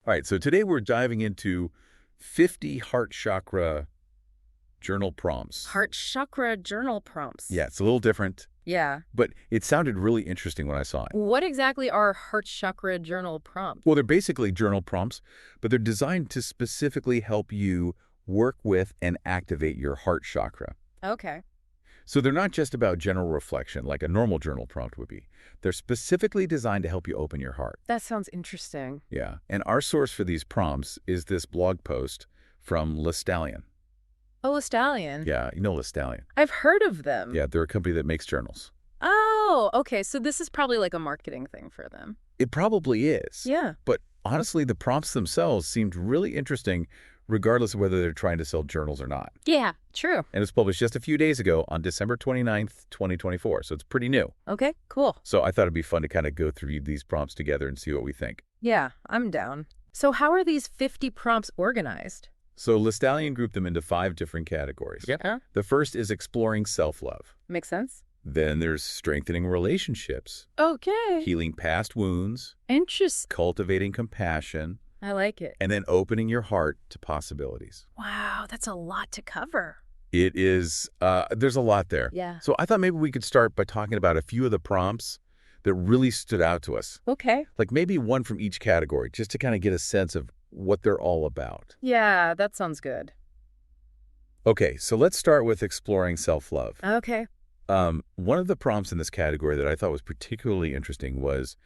All right, so today we're diving into 50 heart chakra journal prompts. Heart chakra journal prompts. Yeah, it's a little different, Yeah. but it sounded really interesting when I saw it. What exactly are heart chakra journal prompts? Well, they're basically journal prompts, but they're designed to specifically help you work with and activate your heart chakra. Okay. So they're not just about general reflection like a normal journal prompt would be. They're specifically designed to help you open your heart. That sounds interesting. Yeah, and our source for these prompts is this blog post from LeStallion. Oh, LeStallion. Yeah, you know LeStallion. I've heard of them. Yeah, they're a company that makes journals. Oh, okay. So this is probably like a marketing thing for them. It probably is. Yeah. But honestly, the prompts themselves seemed really interesting, regardless of whether they're trying to sell journals or not. Yeah, true. And it was published just a few days ago on December 29th, 2024, so it's pretty new. Okay, cool. So I thought it'd be fun to kind of go through these prompts together and see what we think. Yeah, I'm down. So how are these 50 prompts organized? So LeStallion grouped them into 5 different categories. Yeah. The first is exploring self-love. Makes sense. Then there's strengthening relationships, Okay. healing past wounds, Interesting. cultivating compassion, I like it. and then opening your heart to possibilities. Wow, that's a lot to cover. It is, there's a lot there. Yeah. So I thought maybe we could start by talking about a few of the prompts that really stood out to us. Okay. Like maybe one from each category, just to kind of get a sense of what they're all about. Yeah, that sounds good. Okay, so let's start with exploring self-love. Okay. One of the prompts in this category that I thought was particularly interesting was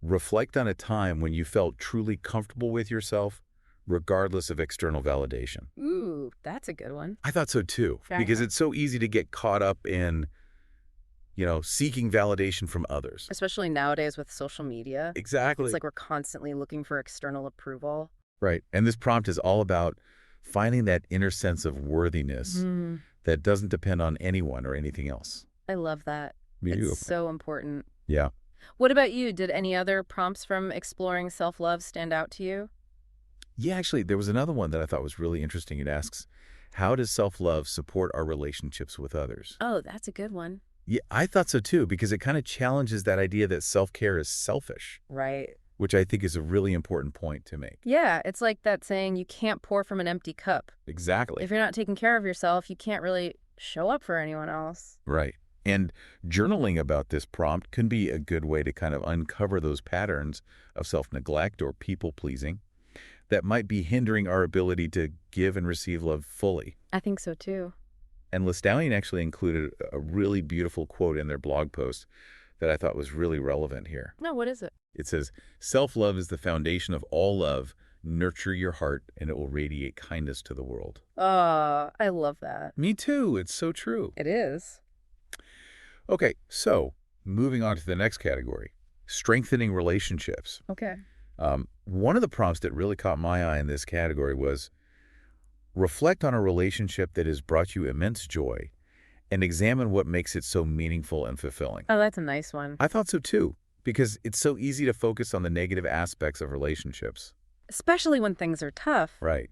reflect on a time when you felt truly comfortable with yourself, regardless of external validation. Ooh, that's a good one. I thought so too, Fair because enough. it's so easy to get caught up in, seeking validation from others. Especially nowadays with social media. Exactly. It's like we're constantly looking for external approval. Right. And this prompt is all about finding that inner sense of worthiness that doesn't depend on anyone or anything else. I love that. Me too. It's so important. Yeah. What about you? Did any other prompts from exploring self-love stand out to you? Yeah, actually, there was another one that I thought was really interesting. It asks, how does self-love support our relationships with others? Oh, that's a good one. Yeah, I thought so too, because it kind of challenges that idea that self-care is selfish, Right. which I think is a really important point to make. Yeah, it's like that saying, you can't pour from an empty cup. Exactly. If you're not taking care of yourself, you can't really show up for anyone else. Right. And journaling about this prompt can be a good way to kind of uncover those patterns of self-neglect or people-pleasing that might be hindering our ability to give and receive love fully. I think so too. And LeStallion actually included a really beautiful quote in their blog post that I thought was really relevant here. No, what is it? It says, self-love is the foundation of all love. Nurture your heart and it will radiate kindness to the world. I love that. Me too. It's so true. It is. Okay, so moving on to the next category, strengthening relationships. Okay. One of the prompts that really caught my eye in this category was reflect on a relationship that has brought you immense joy and examine what makes it so meaningful and fulfilling. Oh, that's a nice one. I thought so too, because it's so easy to focus on the negative aspects of relationships. Especially when things are tough. Right.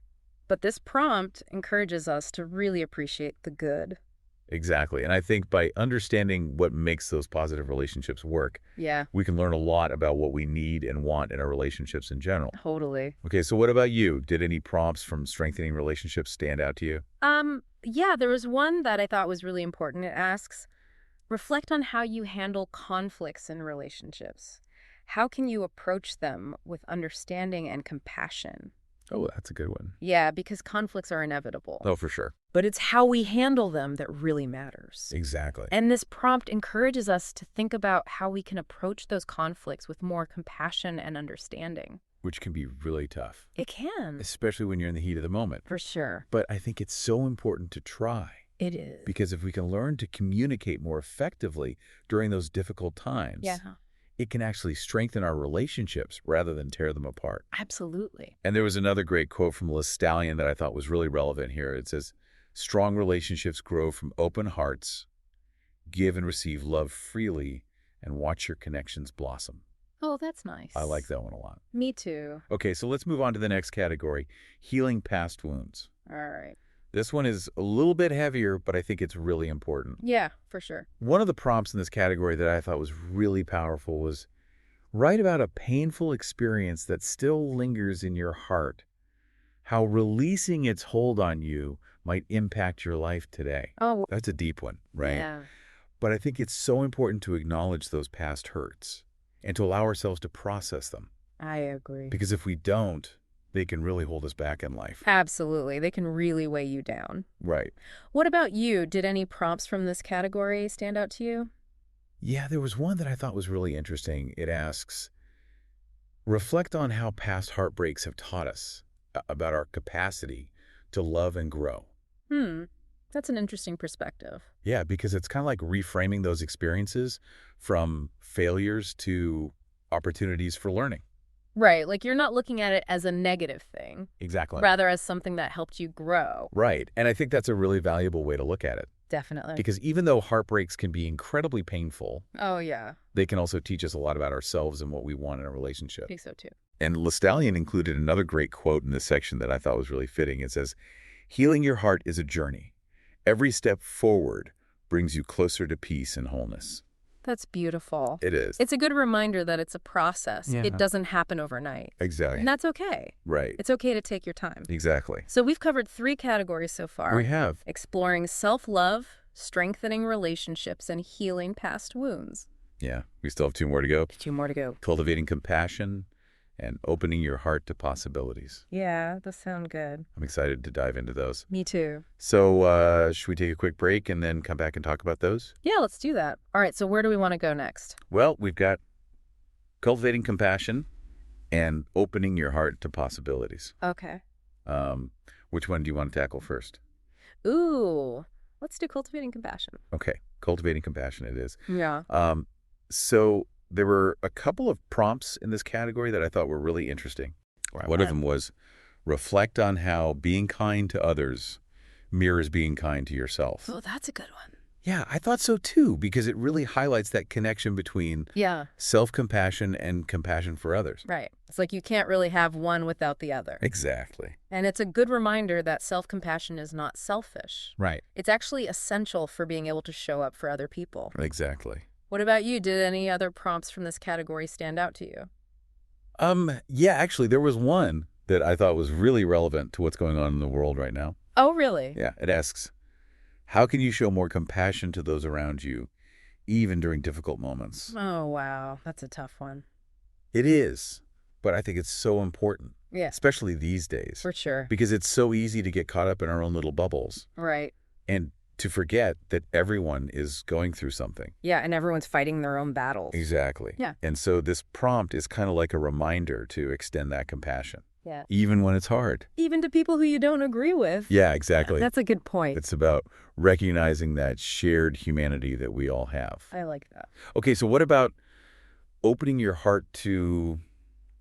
But this prompt encourages us to really appreciate the good. Exactly. And I think by understanding what makes those positive relationships work, Yeah, we can learn a lot about what we need and want in our relationships in general. totally. Okay, so what about you? Did any prompts from strengthening relationships stand out to you? Yeah, there was one that I thought was really important. It asks, reflect on how you handle conflicts in relationships. How can you approach them with understanding and compassion? Oh, that's a good one. Yeah, because conflicts are inevitable. Oh, for sure. But it's how we handle them that really matters. Exactly. And this prompt encourages us to think about how we can approach those conflicts with more compassion and understanding. Which can be really tough, It can. especially when you're in the heat of the moment. For sure. But I think it's so important to try, It is. because if we can learn to communicate more effectively during those difficult times, Yeah, it can actually strengthen our relationships rather than tear them apart. absolutely. And there was another great quote from LeStallion that I thought was really relevant here. It says, strong relationships grow from open hearts, give and receive love freely, and watch your connections blossom. Oh, that's nice. I like that one a lot. Me too. Okay, so let's move on to the next category, healing past wounds. All right. This one is a little bit heavier, but I think it's really important. Yeah, for sure. One of the prompts in this category that I thought was really powerful was Write about a painful experience that still lingers in your heart, how releasing its hold on you might impact your life today. Oh, That's a deep one, right? yeah, But I think it's so important to acknowledge those past hurts and to allow ourselves to process them. I agree. Because if we don't, they can really hold us back in life. Absolutely. They can really weigh you down. Right. What about you? Did any prompts from this category stand out to you? Yeah, there was one that I thought was really interesting. It asks, reflect on how past heartbreaks have taught us about our capacity to love and grow. Hmm. That's an interesting perspective. Yeah, because it's kind of like reframing those experiences from failures to opportunities for learning. Right. Like you're not looking at it as a negative thing, Exactly. rather as something that helped you grow. Right. And I think that's a really valuable way to look at it. Definitely. Because even though heartbreaks can be incredibly painful, Oh, yeah. they can also teach us a lot about ourselves and what we want in a I relationship. think so too. And LeStallion included another great quote in this section that I thought was really fitting. It says, healing your heart is a journey. Every step forward brings you closer to peace and wholeness. That's beautiful. It is. It's a good reminder that it's a process. Yeah. It doesn't happen overnight. Exactly. And that's okay. Right. It's okay to take your time. Exactly. So we've covered 3 categories so far. We have. Exploring self-love, strengthening relationships, and healing past wounds. Yeah. We still have 2 more to go. 2 more to go. Cultivating compassion and opening your heart to possibilities. Yeah, those sound good. I'm excited to dive into those. Me too. So should we take a quick break and then come back and talk about those? Yeah, let's do that. All right, so where do we want to go next? Well, we've got cultivating compassion and opening your heart to possibilities. Okay. Which one do you want to tackle first? Ooh, let's do cultivating compassion. Okay, cultivating compassion it is. Yeah. So there were a couple of prompts in this category that I thought were really interesting. One of them was reflect on how being kind to others mirrors being kind to yourself. Oh, that's a good one. Yeah, I thought so too, because it really highlights that connection between Yeah, self-compassion and compassion for others. right. It's like you can't really have one without the other. Exactly. And it's a good reminder that self-compassion is not selfish. Right. It's actually essential for being able to show up for other people. Exactly. What about you? Did any other prompts from this category stand out to you? Yeah, actually, there was one that I thought was really relevant to what's going on in the world right now. Oh, really? Yeah, it asks, how can you show more compassion to those around you, even during difficult moments? Oh, wow. That's a tough one. It is, but I think it's so important, Yeah, especially these days, for sure. because it's so easy to get caught up in our own little bubbles Right. and to forget that everyone is going through something. Yeah, and everyone's fighting their own battles. Exactly. Yeah. And so this prompt is kind of like a reminder to extend that compassion, Yeah. even when it's hard. Even to people who you don't agree with. Yeah, exactly. That's a good point. It's about recognizing that shared humanity that we all have. I like that. Okay, so what about opening your heart to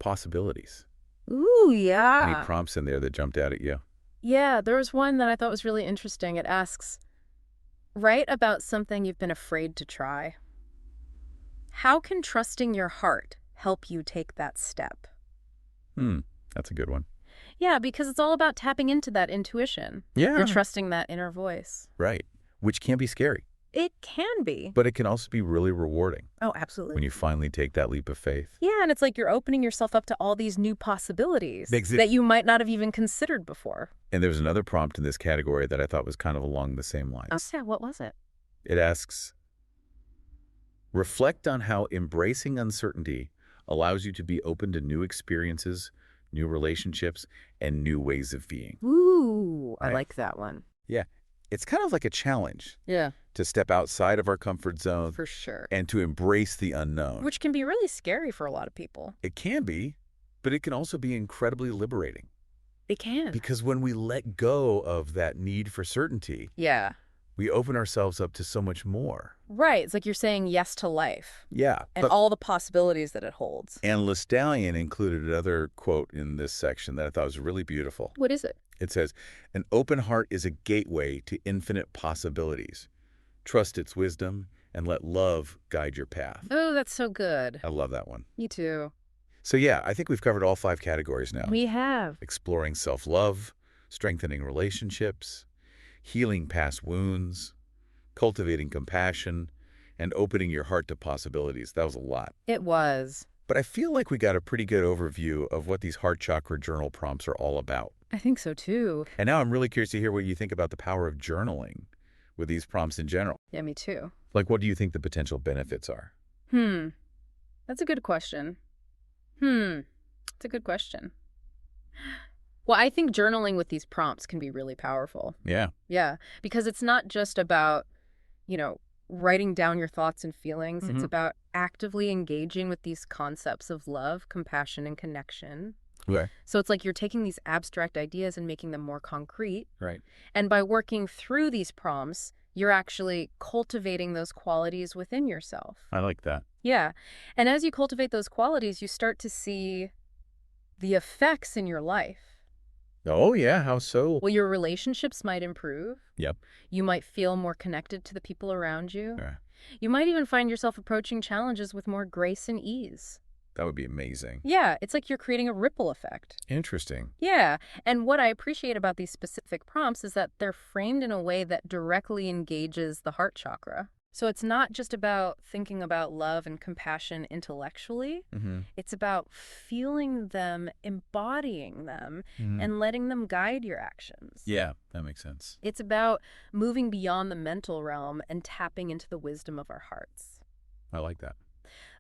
possibilities? Ooh, Any yeah. prompts in there that jumped out at you? Yeah, there was one that I thought was really interesting. It asks, write about something you've been afraid to try. How can trusting your heart help you take that step? That's a good one. Yeah, because it's all about tapping into that intuition. Yeah. You're trusting that inner voice. Right. Which can be scary, It can be. but it can also be really rewarding Oh, absolutely. when you finally take that leap of faith. Yeah, and it's like you're opening yourself up to all these new possibilities Makes it- that you might not have even considered before. And there's another prompt in this category that I thought was kind of along the same lines. Oh, yeah, what was it? It asks, reflect on how embracing uncertainty allows you to be open to new experiences, new relationships, and new ways of being. Ooh, I Right. like that one. Yeah. It's kind of like a challenge Yeah, to step outside of our comfort zone for sure. and to embrace the unknown. Which can be really scary for a lot of people. It can be, but it can also be incredibly liberating. It can. Because when we let go of that need for certainty, Yeah. we open ourselves up to so much more. Right. It's like you're saying yes to life Yeah. and all the possibilities that it holds. And LeStallion included another quote in this section that I thought was really beautiful. What is it? It says, an open heart is a gateway to infinite possibilities. Trust its wisdom and let love guide your path. Oh, that's so good. I love that one. Me too. So yeah, I think we've covered all 5 categories now. We have. Exploring self-love, strengthening relationships, healing past wounds, cultivating compassion, and opening your heart to possibilities. That was a lot. It was. But I feel like we got a pretty good overview of what these heart chakra journal prompts are all about. I think so too. And now I'm really curious to hear what you think about the power of journaling with these prompts in general. Yeah, me too. Like, what do you think the potential benefits are? That's a good question. It's a good question. Well, I think journaling with these prompts can be really powerful. Yeah. Yeah, because it's not just about, you know, writing down your thoughts and feelings. It's about actively engaging with these concepts of love, compassion, and connection. Okay. So it's like you're taking these abstract ideas and making them more concrete. Right. And by working through these prompts, you're actually cultivating those qualities within yourself. I like that. Yeah. And as you cultivate those qualities, you start to see the effects in your life. Oh, yeah. How so? Well, your relationships might improve. Yep. You might feel more connected to the people around you. Yeah. You might even find yourself approaching challenges with more grace and ease. That would be amazing. Yeah, it's like you're creating a ripple effect. Interesting. Yeah, and what I appreciate about these specific prompts is that they're framed in a way that directly engages the heart chakra. So it's not just about thinking about love and compassion intellectually. It's about feeling them, embodying them, and letting them guide your actions. Yeah, that makes sense. It's about moving beyond the mental realm and tapping into the wisdom of our hearts. I like that.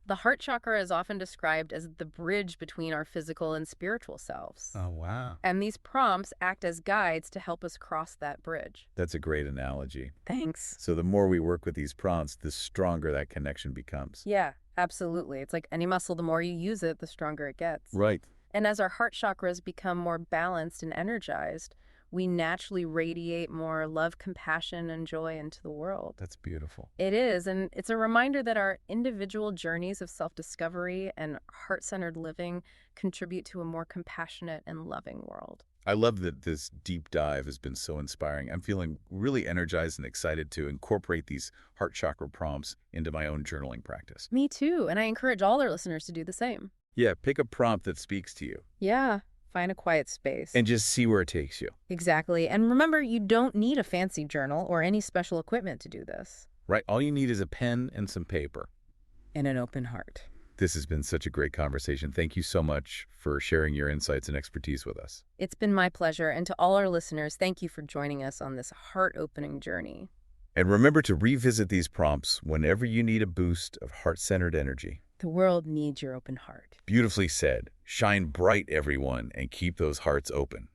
The heart chakra is often described as the bridge between our physical and spiritual selves. Oh, wow. And these prompts act as guides to help us cross that bridge. That's a great analogy. Thanks. So the more we work with these prompts, the stronger that connection becomes. Yeah, absolutely. It's like any muscle, the more you use it, the stronger it gets. Right. And as our heart chakras become more balanced and energized, we naturally radiate more love, compassion, and joy into the world. That's beautiful. It is, and it's a reminder that our individual journeys of self-discovery and heart-centered living contribute to a more compassionate and loving world. I love that this deep dive has been so inspiring. I'm feeling really energized and excited to incorporate these heart chakra prompts into my own journaling practice. Me too, and I encourage all our listeners to do the same. Yeah, pick a prompt that speaks to you. Yeah, find a quiet space. And just see where it takes you. Exactly. And remember, you don't need a fancy journal or any special equipment to do this. Right? All you need is a pen and some paper. And an open heart. This has been such a great conversation. Thank you so much for sharing your insights and expertise with us. It's been my pleasure. And to all our listeners, thank you for joining us on this heart-opening journey. And remember to revisit these prompts whenever you need a boost of heart-centered energy. The world needs your open heart. Beautifully said. Shine bright, everyone, and keep those hearts open.